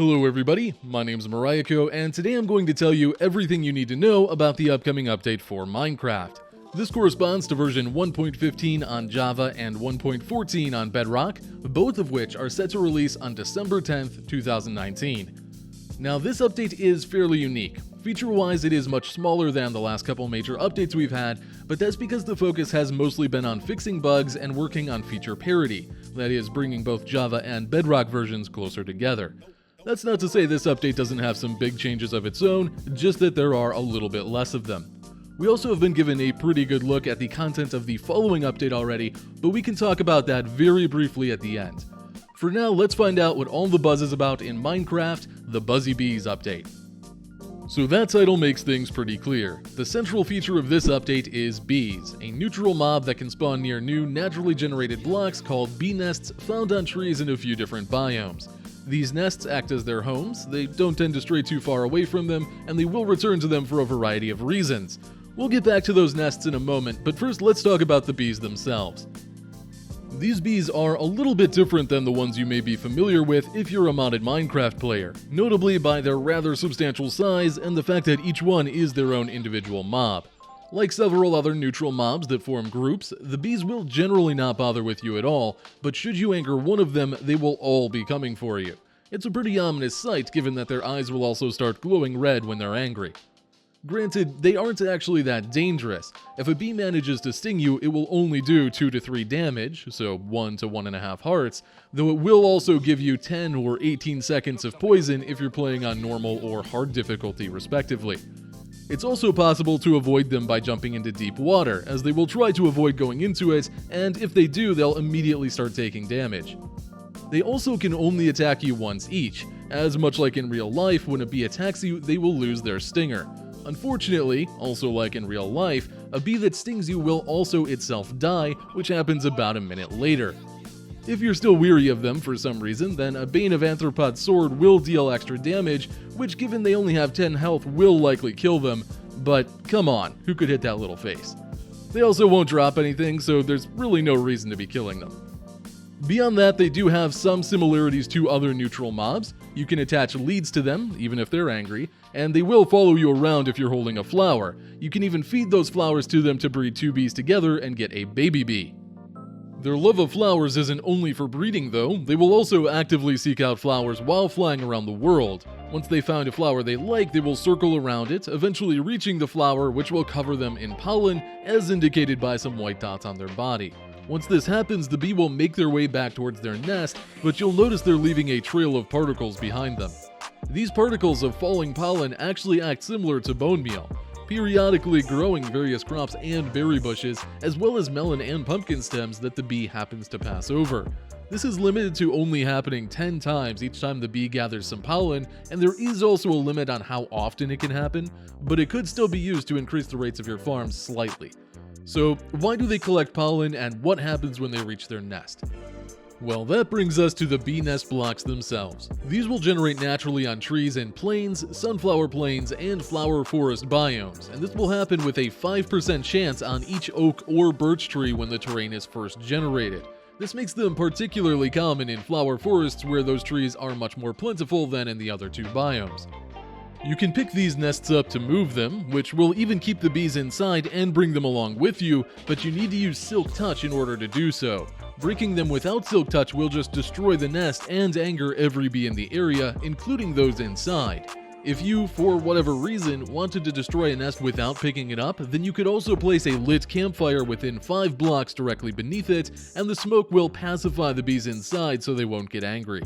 Hello everybody, my name's Mariako, and today I'm going to tell you everything you need to know about the upcoming update for Minecraft. This corresponds to version 1.15 on Java and 1.14 on Bedrock, both of which are set to release on December 10th, 2019. Now this update is fairly unique. Feature-wise, it is much smaller than the last couple major updates we've had, but that's because the focus has mostly been on fixing bugs and working on feature parity, that is, bringing both Java and Bedrock versions closer together. That's not to say this update doesn't have some big changes of its own, just that there are a little bit less of them. We also have been given a pretty good look at the content of the following update already, but we can talk about that very briefly at the end. For now, let's find out what all the buzz is about in Minecraft, the Buzzy Bees update. So that title makes things pretty clear. The central feature of this update is bees, a neutral mob that can spawn near new naturally generated blocks called bee nests found on trees in a few different biomes. These nests act as their homes, they don't tend to stray too far away from them, and they will return to them for a variety of reasons. We'll get back to those nests in a moment, but first let's talk about the bees themselves. These bees are a little bit different than the ones you may be familiar with if you're a modded Minecraft player, notably by their rather substantial size and the fact that each one is their own individual mob. Like several other neutral mobs that form groups, the bees will generally not bother with you at all, but should you anger one of them, they will all be coming for you. It's a pretty ominous sight given that their eyes will also start glowing red when they're angry. Granted, they aren't actually that dangerous. If a bee manages to sting you, it will only do 2 to 3 damage, so 1 to 1.5 hearts, though it will also give you 10 or 18 seconds of poison if you're playing on normal or hard difficulty respectively. It's also possible to avoid them by jumping into deep water, as they will try to avoid going into it, and if they do, they'll immediately start taking damage. They also can only attack you once each, as much like in real life, when a bee attacks you, they will lose their stinger. Unfortunately, also like in real life, a bee that stings you will also itself die, which happens about a minute later. If you're still weary of them for some reason, then a Bane of Arthropod sword will deal extra damage, which given they only have 10 health will likely kill them, but come on, who could hit that little face? They also won't drop anything, so there's really no reason to be killing them. Beyond that, they do have some similarities to other neutral mobs. You can attach leads to them, even if they're angry, and they will follow you around if you're holding a flower. You can even feed those flowers to them to breed 2 bees together and get a baby bee. Their love of flowers isn't only for breeding though, they will also actively seek out flowers while flying around the world. Once they find a flower they like, they will circle around it, eventually reaching the flower, which will cover them in pollen, as indicated by some white dots on their body. Once this happens, the bee will make their way back towards their nest, but you'll notice they're leaving a trail of particles behind them. These particles of falling pollen actually act similar to bone meal, periodically growing various crops and berry bushes, as well as melon and pumpkin stems that the bee happens to pass over. This is limited to only happening 10 times each time the bee gathers some pollen, and there is also a limit on how often it can happen, but it could still be used to increase the rates of your farm slightly. So why do they collect pollen, and what happens when they reach their nest? Well, that brings us to the bee nest blocks themselves. These will generate naturally on trees and plains, sunflower plains, and flower forest biomes, and this will happen with a 5% chance on each oak or birch tree when the terrain is first generated. This makes them particularly common in flower forests where those trees are much more plentiful than in the other 2 biomes. You can pick these nests up to move them, which will even keep the bees inside and bring them along with you, but you need to use Silk Touch in order to do so. Breaking them without Silk Touch will just destroy the nest and anger every bee in the area, including those inside. If you, for whatever reason, wanted to destroy a nest without picking it up, then you could also place a lit campfire within 5 blocks directly beneath it, and the smoke will pacify the bees inside so they won't get angry.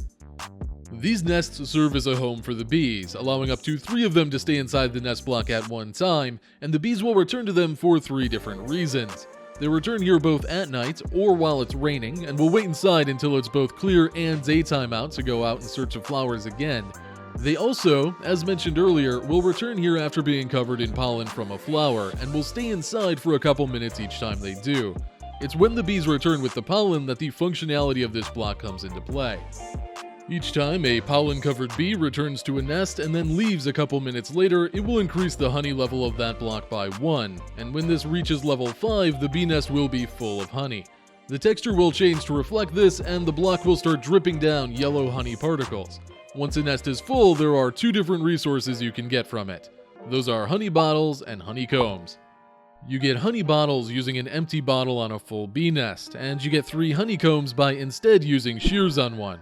These nests serve as a home for the bees, allowing up to 3 of them to stay inside the nest block at one time, and the bees will return to them for 3 different reasons. They return here both at night or while it's raining, and will wait inside until it's both clear and daytime out to go out in search of flowers again. They also, as mentioned earlier, will return here after being covered in pollen from a flower, and will stay inside for a couple minutes each time they do. It's when the bees return with the pollen that the functionality of this block comes into play. Each time a pollen-covered bee returns to a nest and then leaves a couple minutes later, it will increase the honey level of that block by 1, and when this reaches level 5, the bee nest will be full of honey. The texture will change to reflect this, and the block will start dripping down yellow honey particles. Once a nest is full, there are two different resources you can get from it. Those are honey bottles and honeycombs. You get honey bottles using an empty bottle on a full bee nest, and you get 3 honeycombs by instead using shears on one.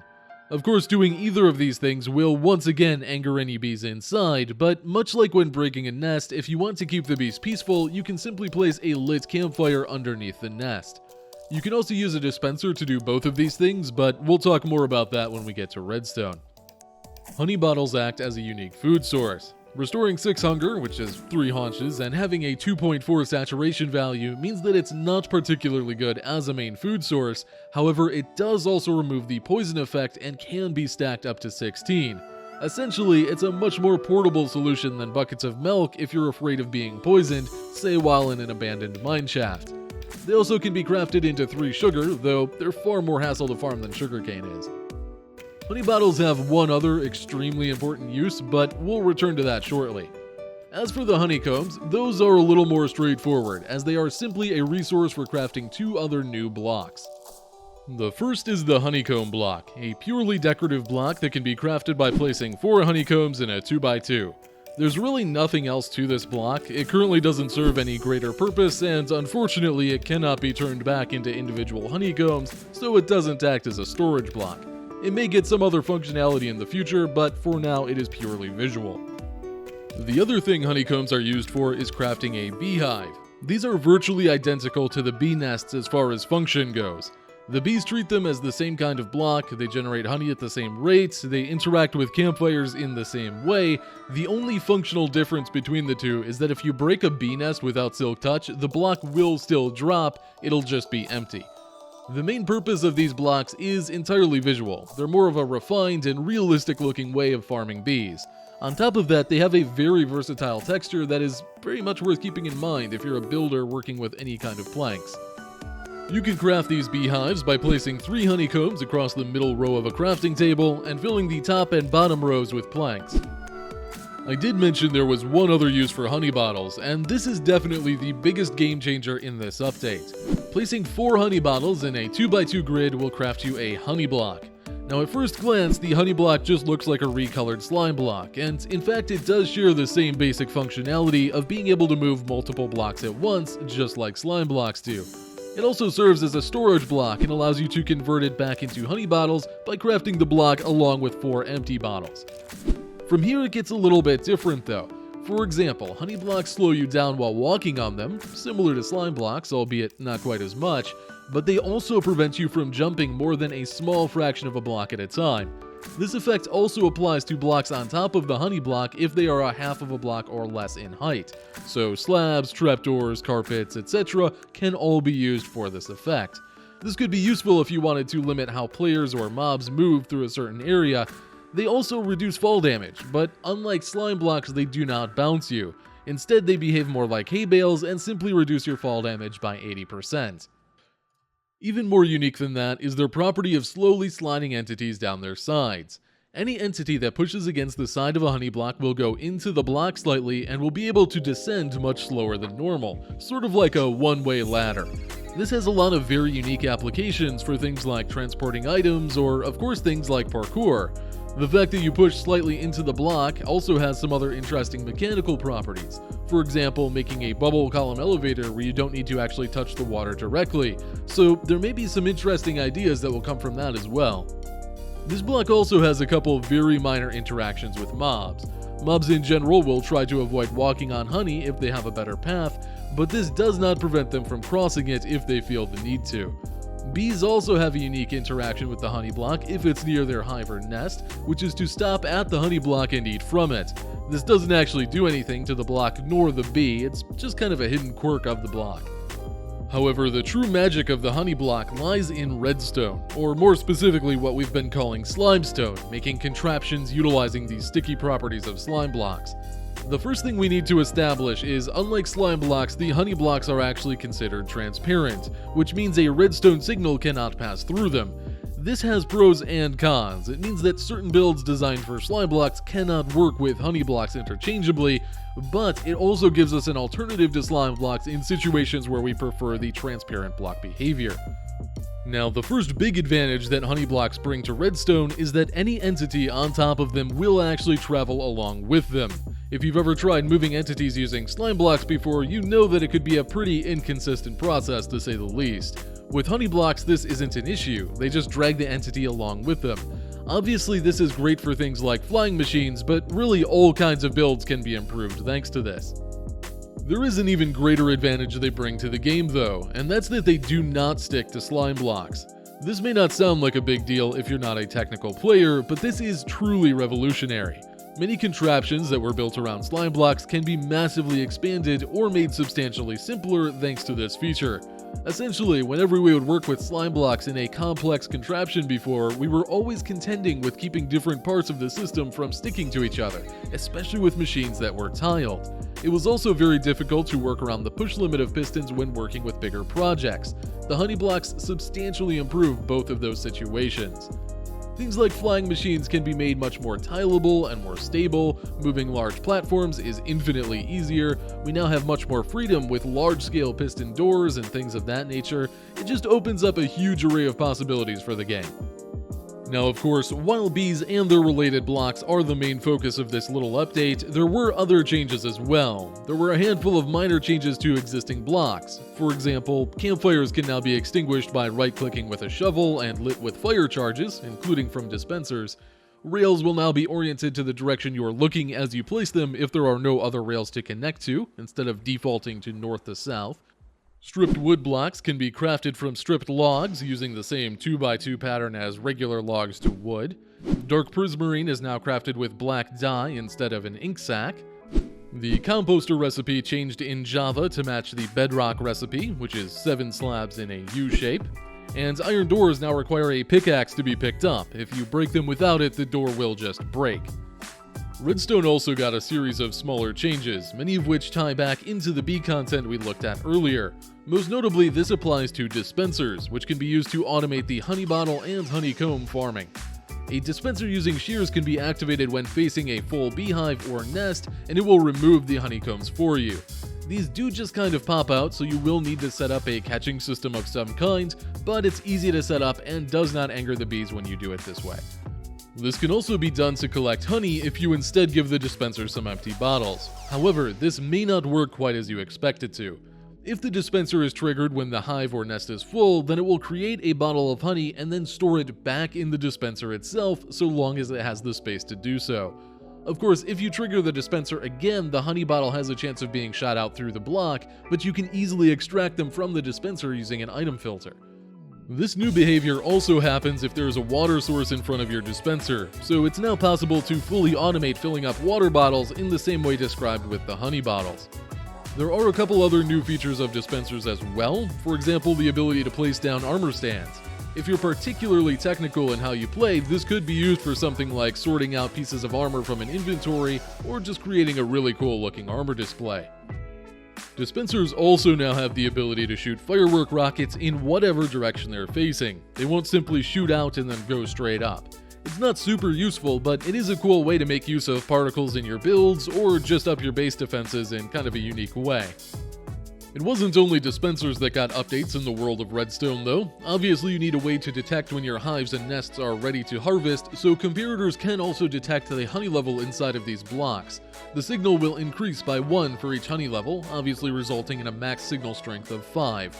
Of course, doing either of these things will once again anger any bees inside, but much like when breaking a nest, if you want to keep the bees peaceful, you can simply place a lit campfire underneath the nest. You can also use a dispenser to do both of these things, but we'll talk more about that when we get to Redstone. Honey bottles act as a unique food source. Restoring 6 hunger, which is 3 haunches, and having a 2.4 saturation value means that it's not particularly good as a main food source. However, it does also remove the poison effect and can be stacked up to 16. Essentially, it's a much more portable solution than buckets of milk if you're afraid of being poisoned, say while in an abandoned mine shaft. They also can be crafted into 3 sugar, though they're far more hassle to farm than sugarcane is. Honey bottles have one other extremely important use, but we'll return to that shortly. As for the honeycombs, those are a little more straightforward, as they are simply a resource for crafting 2 other new blocks. The first is the honeycomb block, a purely decorative block that can be crafted by placing 4 honeycombs in a 2x2. There's really nothing else to this block. It currently doesn't serve any greater purpose, and unfortunately it cannot be turned back into individual honeycombs, so it doesn't act as a storage block. It may get some other functionality in the future, but for now it is purely visual. The other thing honeycombs are used for is crafting a beehive. These are virtually identical to the bee nests as far as function goes. The bees treat them as the same kind of block, they generate honey at the same rate, they interact with campfires in the same way. The only functional difference between the two is that if you break a bee nest without Silk Touch, the block will still drop, it'll just be empty. The main purpose of these blocks is entirely visual. They're more of a refined and realistic looking way of farming bees. On top of that, they have a very versatile texture that is very much worth keeping in mind if you're a builder working with any kind of planks. You can craft these beehives by placing 3 honeycombs across the middle row of a crafting table and filling the top and bottom rows with planks. I did mention there was one other use for honey bottles, and this is definitely the biggest game changer in this update. Placing 4 honey bottles in a 2x2 grid will craft you a honey block. Now at first glance, the honey block just looks like a recolored slime block, and in fact it does share the same basic functionality of being able to move multiple blocks at once, just like slime blocks do. It also serves as a storage block and allows you to convert it back into honey bottles by crafting the block along with 4 empty bottles. From here it gets a little bit different though. For example, honey blocks slow you down while walking on them, similar to slime blocks, albeit not quite as much, but they also prevent you from jumping more than a small fraction of a block at a time. This effect also applies to blocks on top of the honey block if they are a half of a block or less in height. So slabs, trapdoors, carpets, etc. can all be used for this effect. This could be useful if you wanted to limit how players or mobs move through a certain area. They also reduce fall damage, but unlike slime blocks, they do not bounce you. Instead, they behave more like hay bales and simply reduce your fall damage by 80%. Even more unique than that is their property of slowly sliding entities down their sides. Any entity that pushes against the side of a honey block will go into the block slightly and will be able to descend much slower than normal, sort of like a one-way ladder. This has a lot of very unique applications for things like transporting items or, of course, things like parkour. The fact that you push slightly into the block also has some other interesting mechanical properties. For example, making a bubble column elevator where you don't need to actually touch the water directly. So there may be some interesting ideas that will come from that as well. This block also has a couple very minor interactions with mobs. Mobs in general will try to avoid walking on honey if they have a better path, but this does not prevent them from crossing it if they feel the need to. Bees also have a unique interaction with the honey block if it's near their hive or nest, which is to stop at the honey block and eat from it. This doesn't actually do anything to the block nor the bee, it's just kind of a hidden quirk of the block. However, the true magic of the honey block lies in redstone, or more specifically what we've been calling slimestone, making contraptions utilizing the sticky properties of slime blocks. The first thing we need to establish is, unlike slime blocks, the honey blocks are actually considered transparent, which means a redstone signal cannot pass through them. This has pros and cons. It means that certain builds designed for slime blocks cannot work with honey blocks interchangeably, but it also gives us an alternative to slime blocks in situations where we prefer the transparent block behavior. Now, the first big advantage that honey blocks bring to Redstone is that any entity on top of them will actually travel along with them. If you've ever tried moving entities using slime blocks before, you know that it could be a pretty inconsistent process to say the least. With honey blocks, this isn't an issue, they just drag the entity along with them. Obviously, this is great for things like flying machines, but really all kinds of builds can be improved thanks to this. There is an even greater advantage they bring to the game though, and that's that they do not stick to slime blocks. This may not sound like a big deal if you're not a technical player, but this is truly revolutionary. Many contraptions that were built around slime blocks can be massively expanded or made substantially simpler thanks to this feature. Essentially, whenever we would work with slime blocks in a complex contraption before, we were always contending with keeping different parts of the system from sticking to each other, especially with machines that were tiled. It was also very difficult to work around the push limit of pistons when working with bigger projects. The honey blocks substantially improve both of those situations. Things like flying machines can be made much more tileable and more stable, moving large platforms is infinitely easier, we now have much more freedom with large-scale piston doors and things of that nature. It just opens up a huge array of possibilities for the game. Now, of course, while bees and their related blocks are the main focus of this little update, there were other changes as well. There were a handful of minor changes to existing blocks. For example, campfires can now be extinguished by right-clicking with a shovel and lit with fire charges, including from dispensers. Rails will now be oriented to the direction you are looking as you place them if there are no other rails to connect to, instead of defaulting to north to south. Stripped wood blocks can be crafted from stripped logs using the same 2x2 pattern as regular logs to wood. Dark prismarine is now crafted with black dye instead of an ink sac. The composter recipe changed in Java to match the Bedrock recipe, which is 7 slabs in a U shape. And iron doors now require a pickaxe to be picked up. If you break them without it, the door will just break. Redstone also got a series of smaller changes, many of which tie back into the bee content we looked at earlier. Most notably, this applies to dispensers, which can be used to automate the honey bottle and honeycomb farming. A dispenser using shears can be activated when facing a full beehive or nest, and it will remove the honeycombs for you. These do just kind of pop out, so you will need to set up a catching system of some kind, but it's easy to set up and does not anger the bees when you do it this way. This can also be done to collect honey if you instead give the dispenser some empty bottles. However, this may not work quite as you expect it to. If the dispenser is triggered when the hive or nest is full, then it will create a bottle of honey and then store it back in the dispenser itself so long as it has the space to do so. Of course, if you trigger the dispenser again, the honey bottle has a chance of being shot out through the block, but you can easily extract them from the dispenser using an item filter. This new behavior also happens if there is a water source in front of your dispenser, so it's now possible to fully automate filling up water bottles in the same way described with the honey bottles. There are a couple other new features of dispensers as well, for example the ability to place down armor stands. If you're particularly technical in how you play, this could be used for something like sorting out pieces of armor from an inventory, or just creating a really cool looking armor display. Dispensers also now have the ability to shoot firework rockets in whatever direction they're facing. They won't simply shoot out and then go straight up. It's not super useful, but it is a cool way to make use of particles in your builds or just up your base defenses in kind of a unique way. It wasn't only dispensers that got updates in the world of Redstone though. Obviously you need a way to detect when your hives and nests are ready to harvest, so comparators can also detect the honey level inside of these blocks. The signal will increase by 1 for each honey level, obviously resulting in a max signal strength of 5.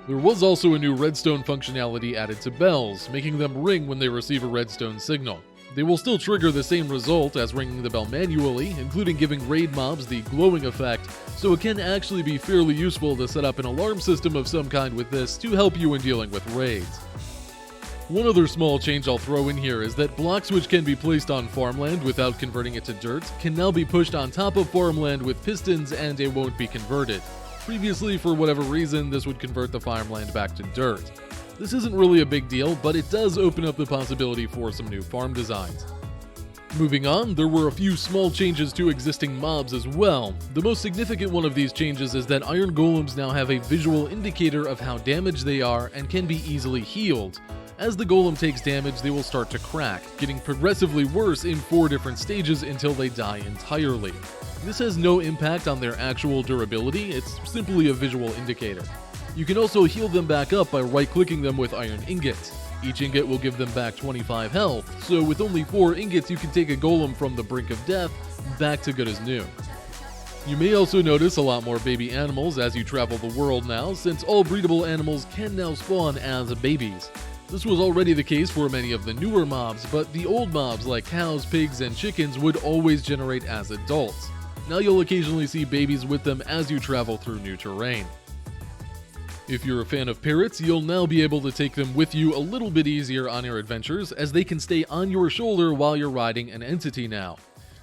There was also a new redstone functionality added to bells, making them ring when they receive a redstone signal. They will still trigger the same result as ringing the bell manually, including giving raid mobs the glowing effect, so it can actually be fairly useful to set up an alarm system of some kind with this to help you in dealing with raids. One other small change I'll throw in here is that blocks which can be placed on farmland without converting it to dirt can now be pushed on top of farmland with pistons and it won't be converted. Previously, for whatever reason, this would convert the farmland back to dirt. This isn't really a big deal, but it does open up the possibility for some new farm designs. Moving on, there were a few small changes to existing mobs as well. The most significant one of these changes is that iron golems now have a visual indicator of how damaged they are and can be easily healed. As the golem takes damage, they will start to crack, getting progressively worse in 4 different stages until they die entirely. This has no impact on their actual durability, it's simply a visual indicator. You can also heal them back up by right-clicking them with iron ingots. Each ingot will give them back 25 health, so with only 4 ingots you can take a golem from the brink of death back to good as new. You may also notice a lot more baby animals as you travel the world now, since all breedable animals can now spawn as babies. This was already the case for many of the newer mobs, but the old mobs like cows, pigs, and chickens would always generate as adults. Now you'll occasionally see babies with them as you travel through new terrain. If you're a fan of parrots, you'll now be able to take them with you a little bit easier on your adventures, as they can stay on your shoulder while you're riding an entity now.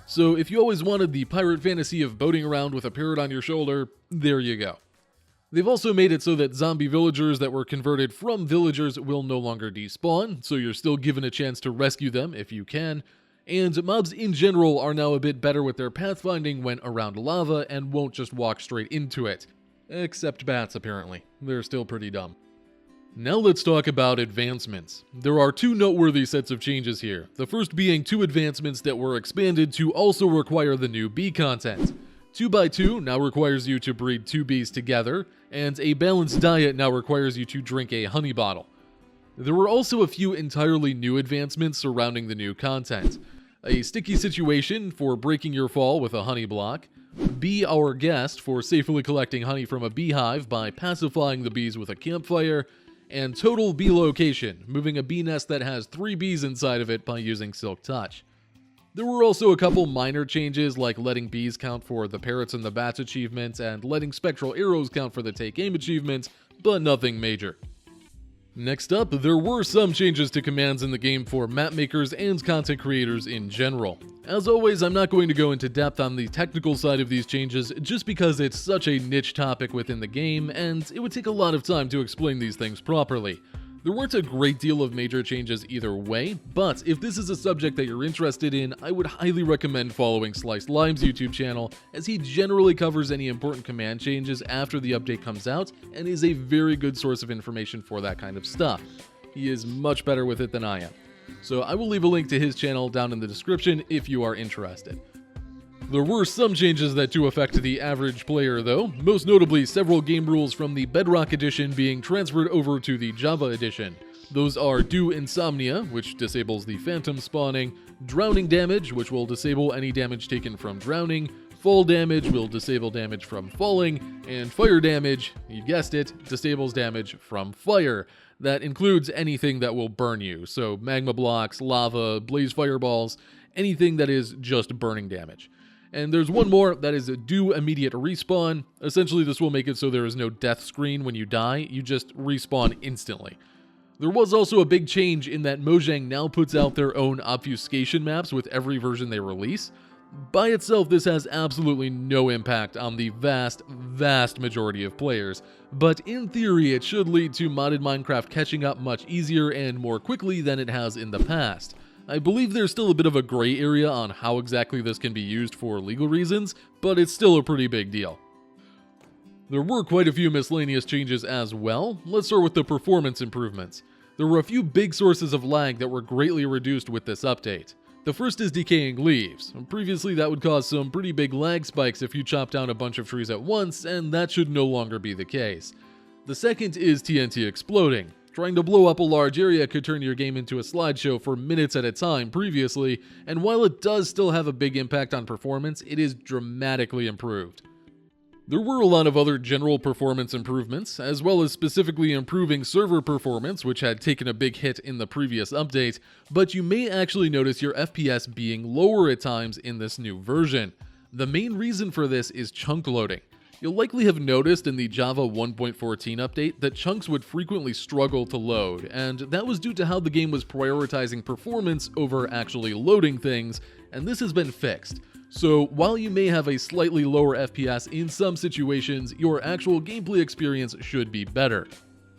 So if you always wanted the pirate fantasy of boating around with a parrot on your shoulder, there you go. They've also made it so that zombie villagers that were converted from villagers will no longer despawn, so you're still given a chance to rescue them if you can. And mobs in general are now a bit better with their pathfinding when around lava and won't just walk straight into it. Except bats, apparently. They're still pretty dumb. Now let's talk about advancements. There are 2 noteworthy sets of changes here, the first being 2 advancements that were expanded to also require the new bee content. 2x2 now requires you to breed 2 bees together, and a balanced diet now requires you to drink a honey bottle. There were also a few entirely new advancements surrounding the new content. A sticky situation for breaking your fall with a honey block, Be Our Guest for safely collecting honey from a beehive by pacifying the bees with a campfire, and Total Bee Location, moving a bee nest that has 3 bees inside of it by using Silk Touch. There were also a couple minor changes like letting bees count for the parrots and the bats achievement and letting spectral arrows count for the take aim achievement, but nothing major. Next up, there were some changes to commands in the game for map makers and content creators in general. As always, I'm not going to go into depth on the technical side of these changes just because it's such a niche topic within the game and it would take a lot of time to explain these things properly. There weren't a great deal of major changes either way, but if this is a subject that you're interested in, I would highly recommend following Sliced Lime's YouTube channel, as he generally covers any important command changes after the update comes out, and is a very good source of information for that kind of stuff. He is much better with it than I am. So I will leave a link to his channel down in the description if you are interested. There were some changes that do affect the average player though, most notably several game rules from the Bedrock edition being transferred over to the Java edition. Those are Do Insomnia, which disables the phantom spawning, Drowning Damage, which will disable any damage taken from drowning, Fall Damage will disable damage from falling, and Fire Damage, you guessed it, disables damage from fire. That includes anything that will burn you, so magma blocks, lava, blaze fireballs, anything that is just burning damage. And there's one more, that is Do Immediate Respawn. Essentially, this will make it so there is no death screen when you die, you just respawn instantly. There was also a big change in that Mojang now puts out their own obfuscation maps with every version they release. By itself, this has absolutely no impact on the vast majority of players, but in theory it should lead to modded Minecraft catching up much easier and more quickly than it has in the past. I believe there's still a bit of a gray area on how exactly this can be used for legal reasons, but it's still a pretty big deal. There were quite a few miscellaneous changes as well. Let's start with the performance improvements. There were a few big sources of lag that were greatly reduced with this update. The first is decaying leaves. Previously that would cause some pretty big lag spikes if you chop down a bunch of trees at once, and that should no longer be the case. The second is TNT exploding. Trying to blow up a large area could turn your game into a slideshow for minutes at a time previously, and while it does still have a big impact on performance, it is dramatically improved. There were a lot of other general performance improvements, as well as specifically improving server performance, which had taken a big hit in the previous update, but you may actually notice your FPS being lower at times in this new version. The main reason for this is chunk loading. You'll likely have noticed in the Java 1.14 update that chunks would frequently struggle to load, and that was due to how the game was prioritizing performance over actually loading things, and this has been fixed. So while you may have a slightly lower FPS in some situations, your actual gameplay experience should be better.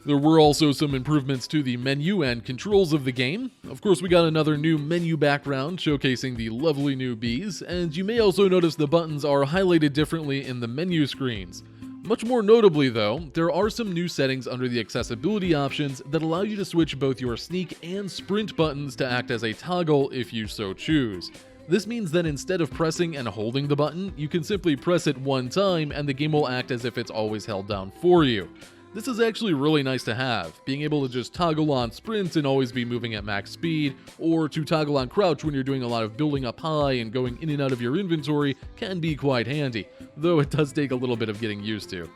There were also some improvements to the menu and controls of the game. Of course, we got another new menu background showcasing the lovely new bees, and you may also notice the buttons are highlighted differently in the menu screens. Much more notably though, there are some new settings under the accessibility options that allow you to switch both your sneak and sprint buttons to act as a toggle if you so choose. This means that instead of pressing and holding the button, you can simply press it one time and the game will act as if it's always held down for you. This is actually really nice to have. Being able to just toggle on sprint and always be moving at max speed, or to toggle on crouch when you're doing a lot of building up high and going in and out of your inventory can be quite handy, though it does take a little bit of getting used to.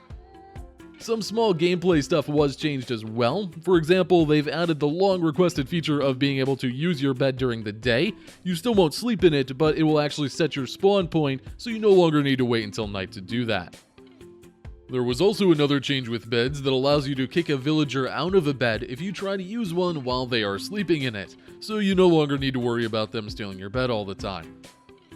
Some small gameplay stuff was changed as well. For example, they've added the long requested feature of being able to use your bed during the day. You still won't sleep in it, but it will actually set your spawn point, so you no longer need to wait until night to do that. There was also another change with beds that allows you to kick a villager out of a bed if you try to use one while they are sleeping in it, so you no longer need to worry about them stealing your bed all the time.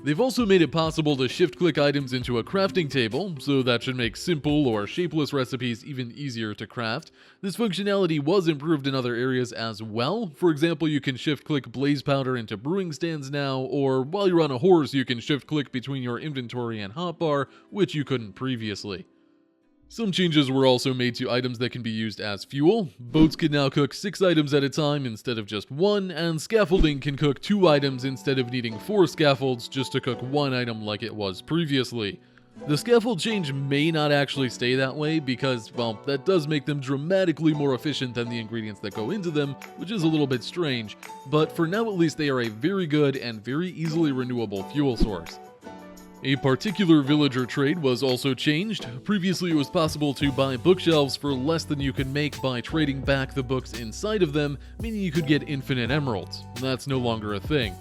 They've also made it possible to shift-click items into a crafting table, so that should make simple or shapeless recipes even easier to craft. This functionality was improved in other areas as well. For example, you can shift-click blaze powder into brewing stands now, or while you're on a horse, you can shift-click between your inventory and hotbar, which you couldn't previously. Some changes were also made to items that can be used as fuel. Boats can now cook 6 items at a time instead of just 1, and scaffolding can cook 2 items instead of needing 4 scaffolds just to cook 1 item like it was previously. The scaffold change may not actually stay that way because, well, that does make them dramatically more efficient than the ingredients that go into them, which is a little bit strange, but for now at least they are a very good and very easily renewable fuel source. A particular villager trade was also changed. Previously it was possible to buy bookshelves for less than you can make by trading back the books inside of them, meaning you could get infinite emeralds. That's no longer a thing.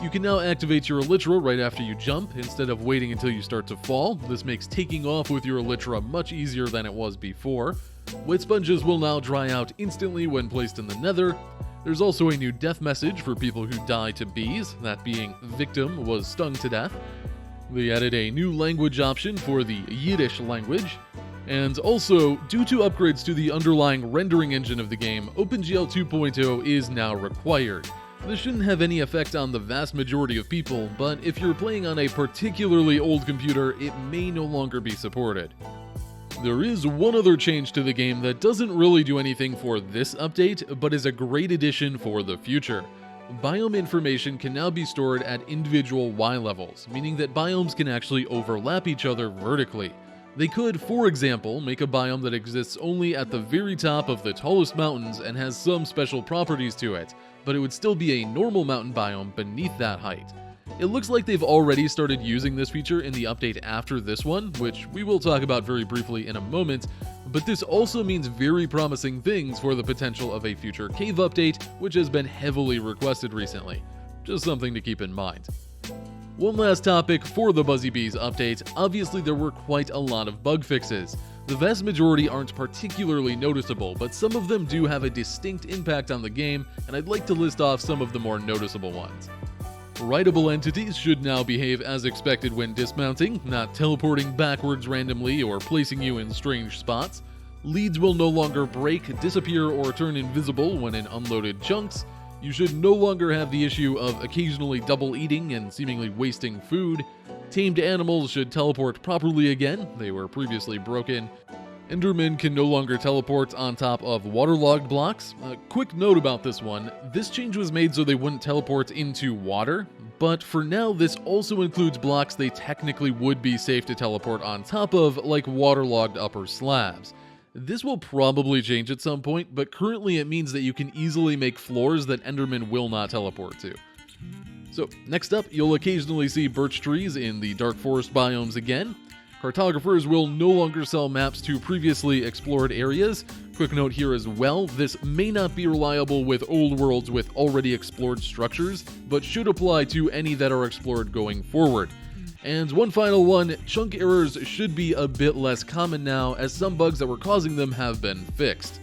You can now activate your elytra right after you jump, instead of waiting until you start to fall. This makes taking off with your elytra much easier than it was before. Wet sponges will now dry out instantly when placed in the nether. There's also a new death message for people who die to bees, that being victim was stung to death. They added a new language option for the Yiddish language. And also, due to upgrades to the underlying rendering engine of the game, OpenGL 2.0 is now required. This shouldn't have any effect on the vast majority of people, but if you're playing on a particularly old computer, it may no longer be supported. There is one other change to the game that doesn't really do anything for this update, but is a great addition for the future. Biome information can now be stored at individual Y levels, meaning that biomes can actually overlap each other vertically. They could, for example, make a biome that exists only at the very top of the tallest mountains and has some special properties to it, but it would still be a normal mountain biome beneath that height. It looks like they've already started using this feature in the update after this one, which we will talk about very briefly in a moment, but this also means very promising things for the potential of a future cave update, which has been heavily requested recently. Just something to keep in mind. One last topic for the Buzzy Bees update. Obviously there were quite a lot of bug fixes. The vast majority aren't particularly noticeable, but some of them do have a distinct impact on the game, and I'd like to list off some of the more noticeable ones. Writable entities should now behave as expected when dismounting, not teleporting backwards randomly or placing you in strange spots. Leads will no longer break, disappear, or turn invisible when in unloaded chunks. You should no longer have the issue of occasionally double eating and seemingly wasting food. Tamed animals should teleport properly again, they were previously broken. Endermen can no longer teleport on top of waterlogged blocks. A quick note about this one, this change was made so they wouldn't teleport into water, but for now this also includes blocks they technically would be safe to teleport on top of, like waterlogged upper slabs. This will probably change at some point, but currently it means that you can easily make floors that Endermen will not teleport to. So, next up, you'll occasionally see birch trees in the dark forest biomes again. Cartographers will no longer sell maps to previously explored areas. Quick note here as well, this may not be reliable with old worlds with already explored structures, but should apply to any that are explored going forward. And one final one, chunk errors should be a bit less common now, as some bugs that were causing them have been fixed.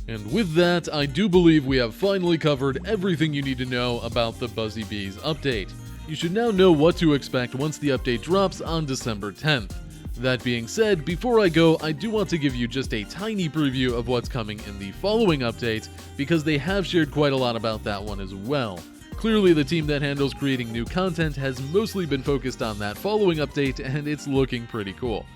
And with that, I do believe we have finally covered everything you need to know about the Buzzy Bees update. You should now know what to expect once the update drops on December 10th. That being said, before I go, I do want to give you just a tiny preview of what's coming in the following update, because they have shared quite a lot about that one as well. Clearly, the team that handles creating new content has mostly been focused on that following update, and it's looking pretty cool.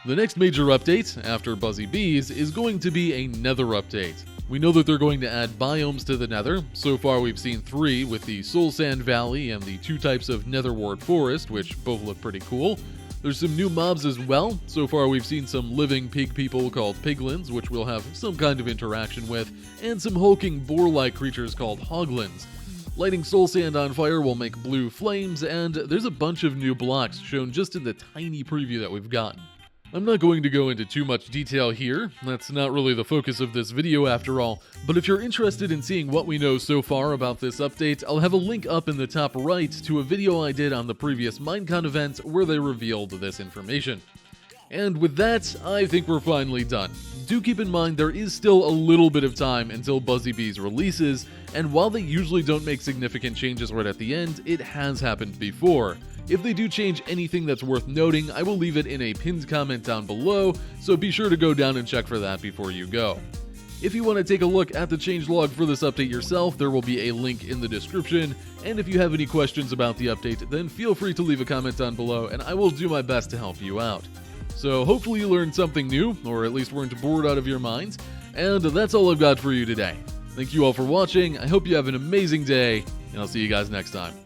The next major update, after Buzzy Bees, is going to be a Nether update. We know that they're going to add biomes to the Nether. So far we've seen 3, with the Soul Sand Valley and the 2 types of Nether Wart Forest, which both look pretty cool. There's some new mobs as well. So far we've seen some living pig people called piglins, which we'll have some kind of interaction with, and some hulking boar-like creatures called hoglins. Lighting soul sand on fire will make blue flames, and there's a bunch of new blocks shown just in the tiny preview that we've gotten. I'm not going to go into too much detail here, that's not really the focus of this video after all, but if you're interested in seeing what we know so far about this update, I'll have a link up in the top right to a video I did on the previous Minecon event where they revealed this information. And with that, I think we're finally done. Do keep in mind there is still a little bit of time until Buzzy Bees releases, and while they usually don't make significant changes right at the end, it has happened before. If they do change anything that's worth noting, I will leave it in a pinned comment down below, so be sure to go down and check for that before you go. If you want to take a look at the changelog for this update yourself, there will be a link in the description, and if you have any questions about the update, then feel free to leave a comment down below, and I will do my best to help you out. So hopefully you learned something new, or at least weren't bored out of your minds, and that's all I've got for you today. Thank you all for watching, I hope you have an amazing day, and I'll see you guys next time.